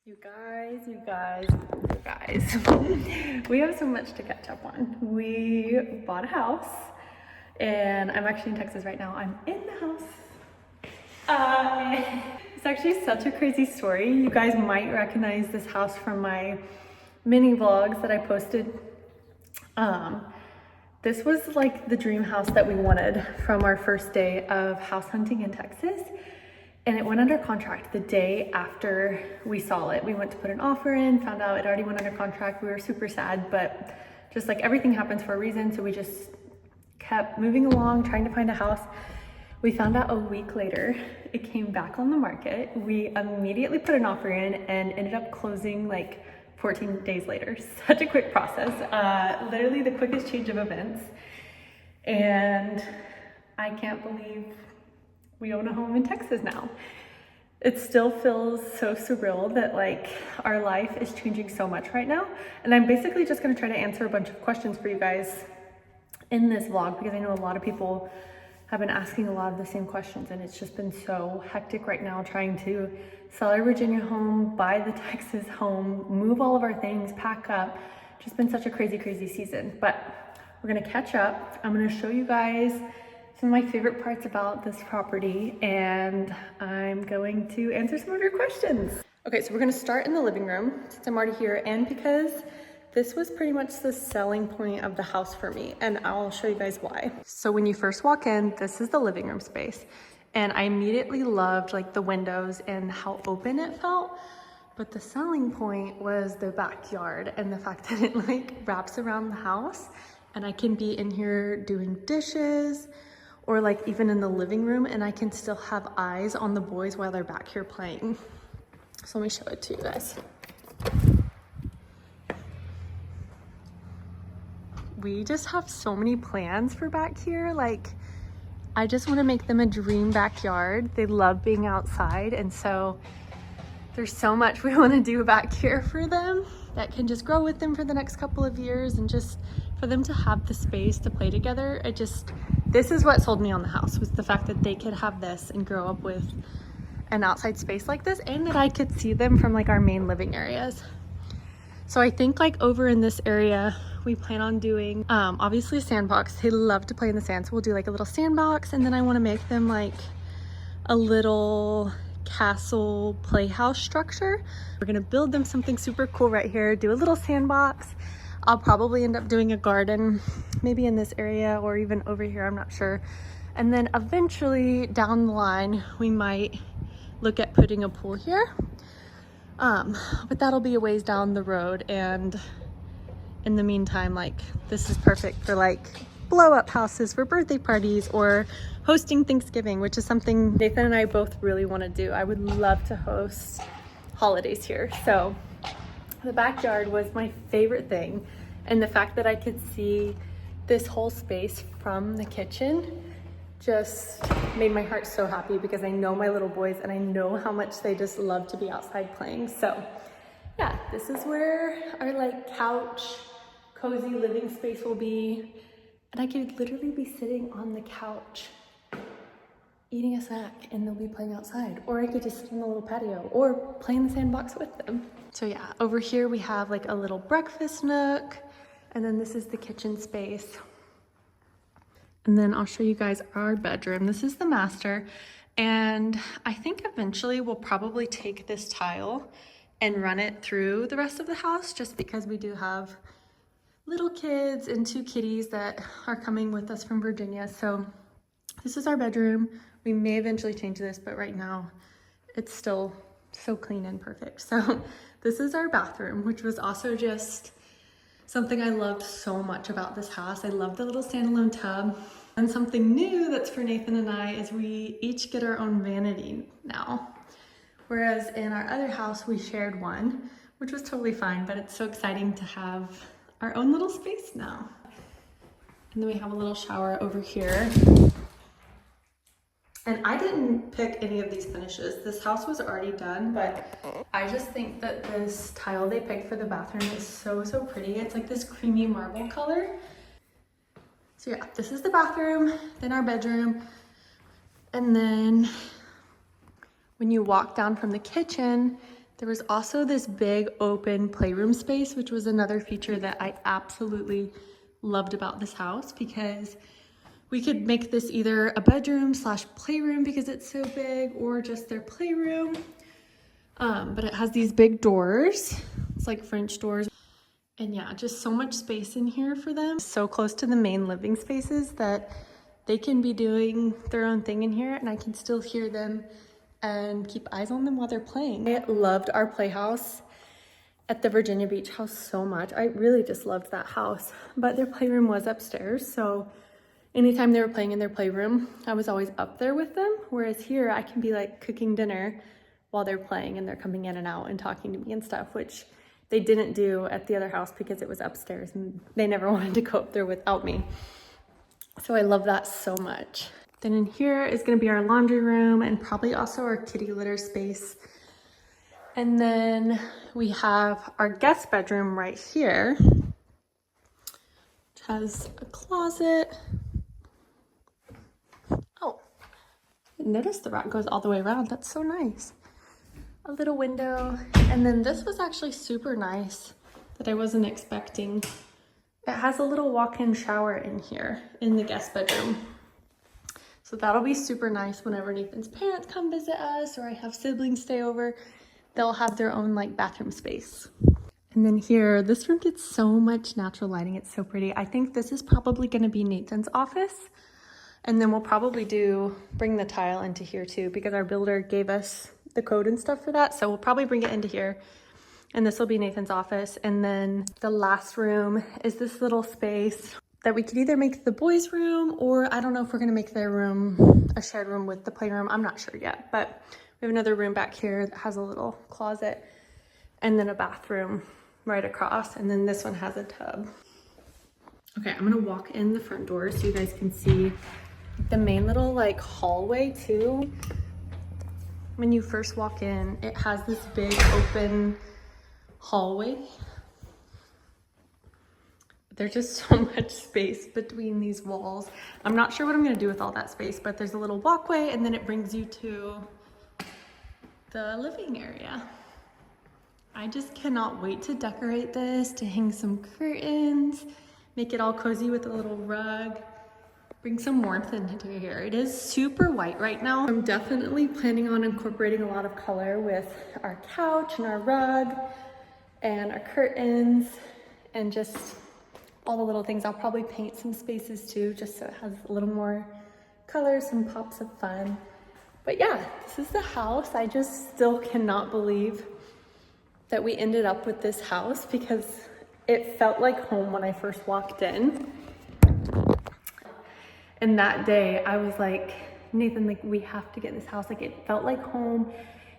You guys, we have so much to catch up on. We bought a house and I'm actually in Texas right now. I'm in the house. It's actually such a crazy story. You guys might recognize this house from my mini vlogs that I posted. This was like the dream house that we wanted from our first day of house hunting in Texas. And it went under contract the day after we saw it. We went to put an offer in, found out it already went under contract. We were super sad, but just like everything happens for a reason. So we just kept moving along, trying to find a house. We found out a week later, it came back on the market. We immediately put an offer in and ended up closing like 14 days later. Such a quick process, literally the quickest change of events. And I can't believe we own a home in Texas now. It still feels so surreal that like our life is changing so much right now. And I'm basically just gonna try to answer a bunch of questions for you guys in this vlog because I know a lot of people have been asking a lot of the same questions, and it's just been so hectic right now trying to sell our Virginia home, buy the Texas home, move all of our things, pack up. Just been such a crazy season, but we're gonna catch up. I'm gonna show you guys some of my favorite parts about this property, and I'm going to answer some of your questions. Okay, so we're gonna start in the living room since I'm already here, and because this was pretty much the selling point of the house for me, and I'll show you guys why. So when you first walk in, this is the living room space, and I immediately loved like the windows and how open it felt. But the selling point was the backyard and the fact that it like wraps around the house, and I can be in here doing dishes, or like even in the living room, and I can still have eyes on the boys while they're back here playing. So let me show it to you guys. We just have so many plans for back here. Like, I just wanna make them a dream backyard. They love being outside, and so there's so much we wanna do back here for them that can just grow with them for the next couple of years, and just for them to have the space to play together. This is what sold me on the house, was the fact that they could have this and grow up with an outside space like this, and that I could see them from like our main living areas. So I think like over in this area, we plan on doing obviously a sandbox. They love to play in the sand, so we'll do like a little sandbox, and then I want to make them like a little castle playhouse structure. We're gonna build them something super cool right here, do a little sandbox. I'll probably end up doing a garden, maybe in this area or even over here, I'm not sure. And then eventually down the line, we might look at putting a pool here. But that'll be a ways down the road. And in the meantime, like, this is perfect for like blow up houses for birthday parties or hosting Thanksgiving, which is something Nathan and I both really want to do. I would love to host holidays here. So the backyard was my favorite thing, and the fact that I could see this whole space from the kitchen just made my heart so happy, because I know my little boys and I know how much they just love to be outside playing. So yeah, this is where our like couch, cozy living space will be, and I could literally be sitting on the couch eating a snack and they'll be playing outside, or I could just sit in the little patio or play in the sandbox with them. So yeah, over here we have like a little breakfast nook, and then this is the kitchen space. And then I'll show you guys our bedroom. This is the master, and I think eventually we'll probably take this tile and run it through the rest of the house, just because we do have little kids and 2 kitties that are coming with us from Virginia. So this is our bedroom. We may eventually change this, but right now it's still so clean and perfect. So this is our bathroom, which was also just something I loved so much about this house. I love the little standalone tub. And something new that's for Nathan and I is we each get our own vanity now. Whereas in our other house, we shared one, which was totally fine, but it's so exciting to have our own little space now. And then we have a little shower over here. And I didn't pick any of these finishes. This house was already done, but I just think that this tile they picked for the bathroom is so pretty. It's like this creamy marble color. So yeah, this is the bathroom, then our bedroom. And then when you walk down from the kitchen, There was also this big open playroom space, which was another feature that I absolutely loved about this house, because we could make this either a bedroom slash playroom because it's so big, or just their playroom. But it has these big doors. It's like French doors. And yeah, just so much space in here for them. So close to the main living spaces that they can be doing their own thing in here, and I can still hear them and keep eyes on them while they're playing. I loved our playhouse at the Virginia Beach house so much. I really just loved that house, but their playroom was upstairs. So anytime they were playing in their playroom, I was always up there with them. Whereas here I can be like cooking dinner while they're playing and they're coming in and out and talking to me and stuff, which they didn't do at the other house because it was upstairs and they never wanted to go up there without me. So I love that so much. Then in here is gonna be our laundry room and probably also our kitty litter space. And then we have our guest bedroom right here, which has a closet. Oh, notice the rack goes all the way around. That's so nice. A little window. And then this was actually super nice that I wasn't expecting. It has a little walk-in shower in here in the guest bedroom. So that'll be super nice whenever Nathan's parents come visit us or I have siblings stay over. They'll have their own like bathroom space. And then here, this room gets so much natural lighting. It's so pretty. I think this is probably gonna be Nathan's office. And then we'll probably bring the tile into here too, because our builder gave us the code and stuff for that. So we'll probably bring it into here. And this will be Nathan's office. And then the last room is this little space that we could either make the boys' room, or I don't know if we're gonna make their room a shared room with the playroom. I'm not sure yet, but we have another room back here that has a little closet and then a bathroom right across. And then this one has a tub. Okay, I'm gonna walk in the front door so you guys can see the main little like hallway too. When you first walk in, it has this big open hallway. There's just so much space between these walls. I'm not sure what I'm gonna do with all that space, but there's a little walkway and then it brings you to the living area. I just cannot wait to decorate this, to hang some curtains, make it all cozy with a little rug, bring some warmth into here. It is super white right now. I'm definitely planning on incorporating a lot of color with our couch and our rug and our curtains and just all the little things. I'll probably paint some spaces too, just so it has a little more color, some pops of fun. But yeah, this is the house. I just still cannot believe that we ended up with this house because it felt like home when I first walked in. And that day I was like, Nathan, like we have to get in this house. Like it felt like home.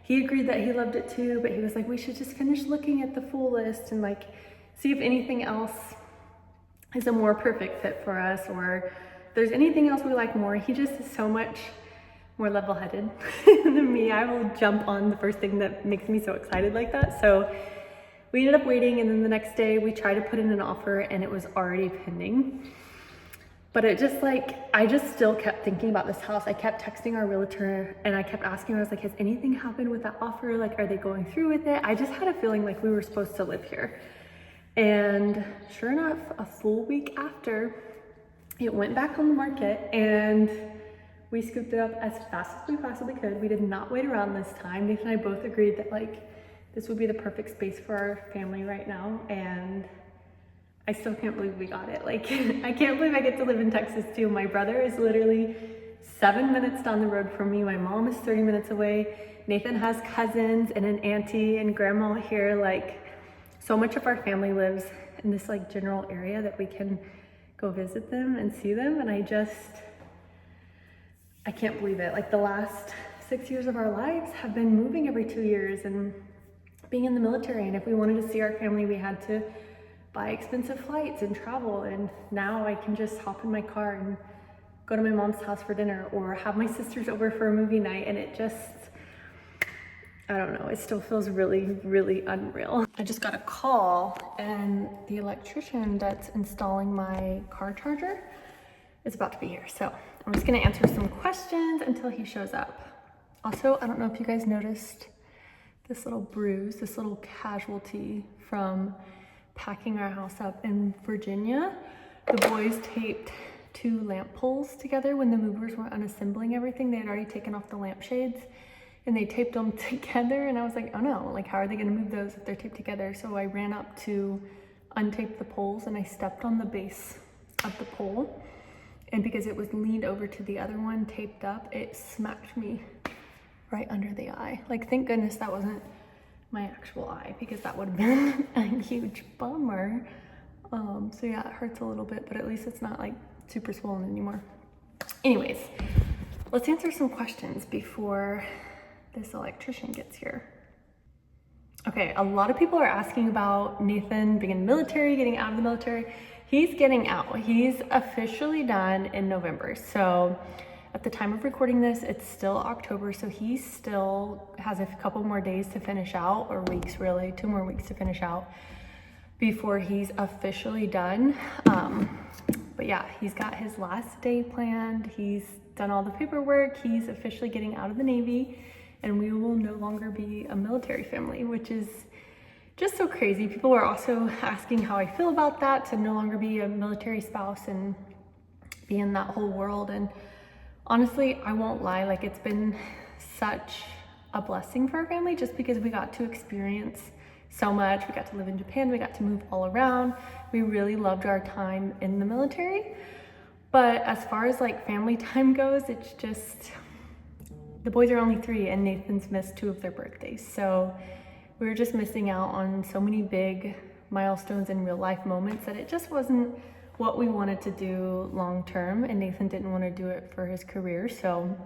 He agreed that he loved it too, but he was like, we should just finish looking at the full list and like see if anything else is a more perfect fit for us, or if there's anything else we like more. He just is so much more level-headed than me. I will jump on the first thing that makes me so excited like that. So we ended up waiting, and then the next day we tried to put in an offer and it was already pending. But it just like, I just still kept thinking about this house. I kept texting our realtor and I kept asking her, I was like, has anything happened with that offer? Like, are they going through with it? I just had a feeling like we were supposed to live here. And sure enough, a full week after, it went back on the market and we scooped it up as fast as we possibly could. We did not wait around this time. Nathan and I both agreed that like, this would be the perfect space for our family right now. And I still can't believe we got it. Like, I can't believe I get to live in Texas too. My brother is literally 7 minutes down the road from me. My mom is 30 minutes away. Nathan has cousins and an auntie and grandma here. Like, so much of our family lives in this like general area that we can go visit them and see them. And I can't believe it. Like the last 6 years of our lives have been moving every 2 years and being in the military. And if we wanted to see our family, we had to buy expensive flights and travel. And now I can just hop in my car and go to my mom's house for dinner or have my sisters over for a movie night. And it just, I don't know, it still feels really, really unreal. I just got a call and the electrician that's installing my car charger is about to be here. So I'm just gonna answer some questions until he shows up. Also, I don't know if you guys noticed, this little bruise, this little casualty from packing our house up in Virginia. The boys taped 2 lamp poles together when the movers were unassembling everything. They had already taken off the lampshades and they taped them together, and I was like, oh no, like how are they gonna move those if they're taped together? So I ran up to untape the poles and I stepped on the base of the pole, and because it was leaned over to the other one taped up, it smacked me right under the eye. Like, thank goodness that wasn't my actual eye, because that would have been a huge bummer. So yeah, it hurts a little bit, but at least it's not like super swollen anymore. Anyways, let's answer some questions before this electrician gets here. Okay, a lot of people are asking about Nathan being in the military, getting out of the military. He's getting out. He's officially done in November. So at the time of recording this, it's still October. So he still has a couple more days to finish out, or weeks really, 2 more weeks to finish out before he's officially done. But yeah, he's got his last day planned. He's done all the paperwork. He's officially getting out of the Navy, and we will no longer be a military family, which is just so crazy. People are also asking how I feel about that, to no longer be a military spouse and be in that whole world. And honestly, I won't lie, like it's been such a blessing for our family, just because we got to experience so much. We got to live in Japan, we got to move all around. We really loved our time in the military. But as far as like family time goes, it's just, the boys are only 3 and Nathan's missed 2 of their birthdays. So we were just missing out on so many big milestones and real life moments that it just wasn't what we wanted to do long term, and Nathan didn't want to do it for his career. So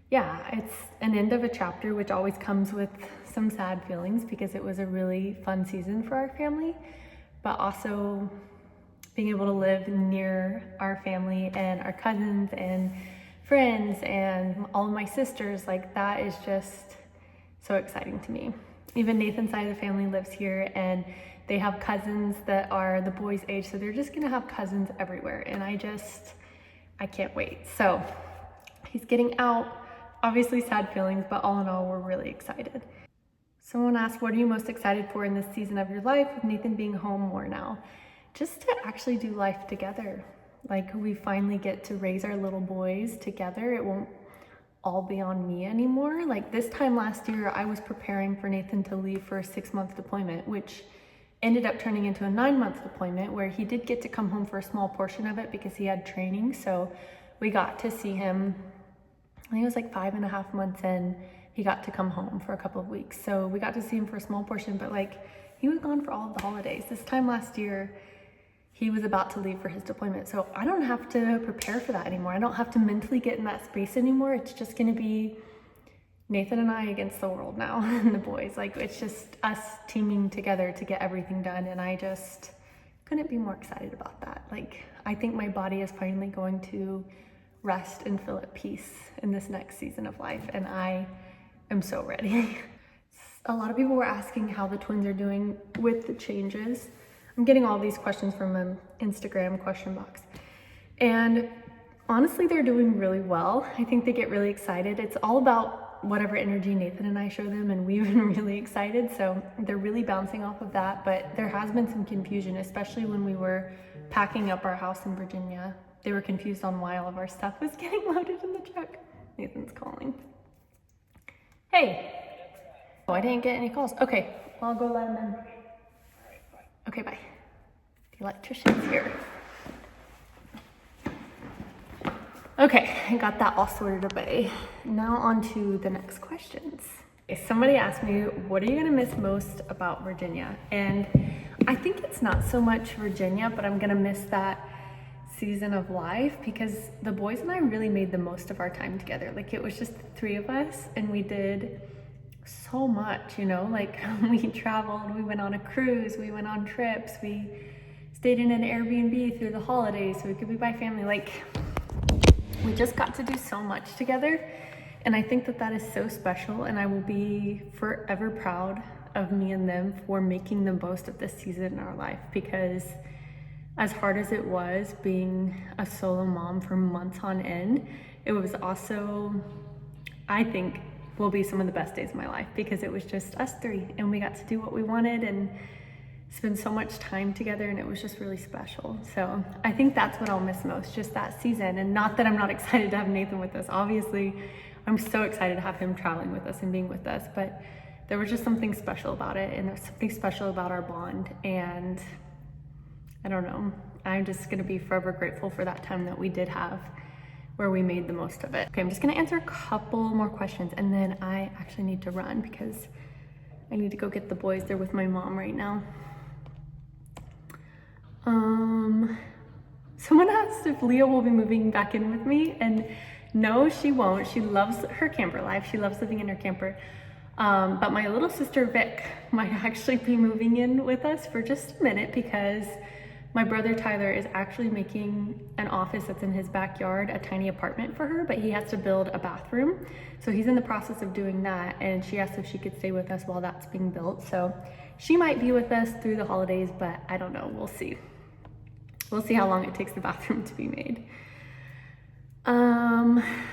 yeah, it's an end of a chapter, which always comes with some sad feelings, because it was a really fun season for our family, but also being able to live near our family and our cousins and friends and all of my sisters, like that is just so exciting to me. Even Nathan's side of the family lives here, and they have cousins that are the boys' age, so they're just gonna have cousins everywhere, and I can't wait. So he's getting out. Obviously sad feelings, but all in all, we're really excited. Someone asked, what are you most excited for in this season of your life with Nathan being home more now? Just to actually do life together. Like, we finally get to raise our little boys together. It won't all be on me anymore. Like this time last year, I was preparing for Nathan to leave for a 6-month deployment, which ended up turning into a 9-month deployment, where he did get to come home for a small portion of it because he had training. So we got to see him, I think it was like 5.5 months in, he got to come home for a couple of weeks. So we got to see him for a small portion, but like he was gone for all of the holidays. This time last year, he was about to leave for his deployment. So I don't have to prepare for that anymore. I don't have to mentally get in that space anymore. It's just gonna be Nathan and I against the world now, and the boys. Like, it's just us teaming together to get everything done. And I just couldn't be more excited about that. Like, I think my body is finally going to rest and feel at peace in this next season of life. And I am so ready. A lot of people were asking how the twins are doing with the changes. I'm getting all these questions from an Instagram question box. And honestly, they're doing really well. I think they get really excited. It's all about whatever energy Nathan and I show them, and we've been really excited. So they're really bouncing off of that. But there has been some confusion, especially when we were packing up our house in Virginia. They were confused on why all of our stuff was getting loaded in the truck. Nathan's calling. Hey. Oh, I didn't get any calls. Okay, I'll go let him in. Okay, bye. The electrician's here. Okay, I got that all sorted away. Now on to the next questions. Somebody asked me, what are you gonna miss most about Virginia? And I think it's not so much Virginia, but I'm gonna miss that season of life, because the boys and I really made the most of our time together. Like, it was just the 3 of us, and we did so much, you know, like we traveled, we went on a cruise, we went on trips, we stayed in an Airbnb through the holidays so we could be by family. Like, we just got to do so much together, and I think that that is so special, and I will be forever proud of me and them for making the most of this season in our life, because as hard as it was being a solo mom for months on end, it was also, I think, will be some of the best days of my life because it was just us three and we got to do what we wanted and spend so much time together, and it was just really special. So I think that's what I'll miss most, just that season. And not that I'm not excited to have Nathan with us. Obviously, I'm so excited to have him traveling with us and being with us, but there was just something special about it, and there was something special about our bond, and I don't know, I'm just gonna be forever grateful for that time that we did have where we made the most of it. Okay, I'm just gonna answer a couple more questions and then I actually need to run because I need to go get the boys. They're with my mom right now. Someone asked if Leah will be moving back in with me, and no, she won't. She loves her camper life. She loves living in her camper. But my little sister Vic might actually be moving in with us for just a minute because my brother Tyler is actually making an office that's in his backyard, a tiny apartment for her, but he has to build a bathroom. So he's in the process of doing that, and she asked if she could stay with us while that's being built. So she might be with us through the holidays, but I don't know, we'll see. We'll see how long it takes the bathroom to be made.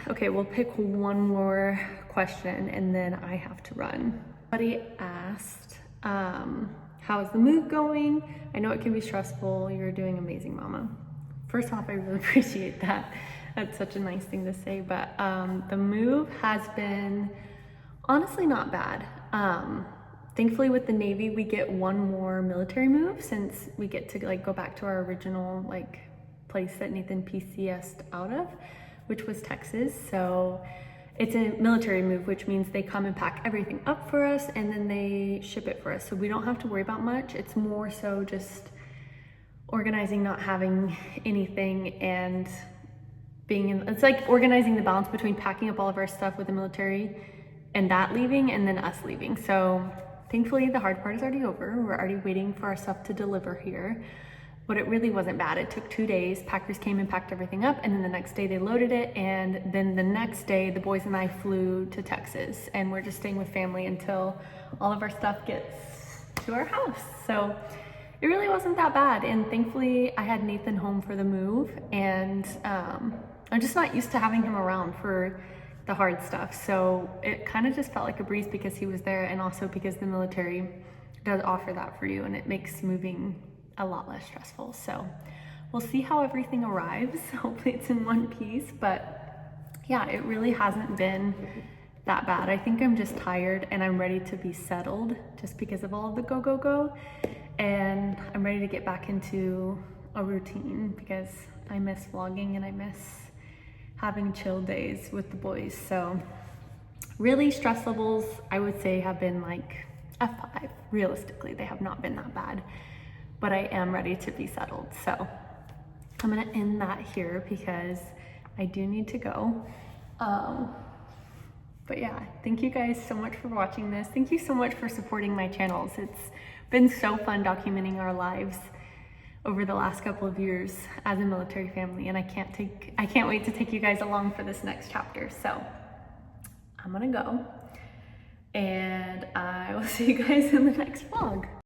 Okay, we'll pick one more question and then I have to run. Somebody asked, how's the move going? I know it can be stressful. You're doing amazing, Mama. First off, I really appreciate that. That's such a nice thing to say, but the move has been honestly not bad. Thankfully with the Navy, we get one more military move since we get to like go back to our original like place that Nathan PCS'd out of, which was Texas. So it's a military move, which means they come and pack everything up for us and then they ship it for us. So we don't have to worry about much. It's more so just organizing, not having anything, and being in, it's like organizing the balance between packing up all of our stuff with the military and that leaving and then us leaving. So thankfully the hard part is already over. We're already waiting for our stuff to deliver here. But it really wasn't bad. It took 2 days. Packers came and packed everything up, and then the next day they loaded it, and then the next day the boys and I flew to Texas, and we're just staying with family until all of our stuff gets to our house. So it really wasn't that bad, and thankfully I had Nathan home for the move, and I'm just not used to having him around for the hard stuff. So it kind of just felt like a breeze because he was there, and also because the military does offer that for you, and it makes moving a lot less stressful. So we'll see how everything arrives. Hopefully it's in one piece, but yeah, it really hasn't been that bad. I think I'm just tired and I'm ready to be settled just because of all of the go, and I'm ready to get back into a routine because I miss vlogging and I miss having chill days with the boys. So really stress levels, I would say, have been like F5. Realistically, they have not been that bad. But I am ready to be settled. So I'm gonna end that here because I do need to go. But yeah, thank you guys so much for watching this. Thank you so much for supporting my channels. It's been so fun documenting our lives over the last couple of years as a military family, and I can't wait to take you guys along for this next chapter. So I'm gonna go, and I will see you guys in the next vlog.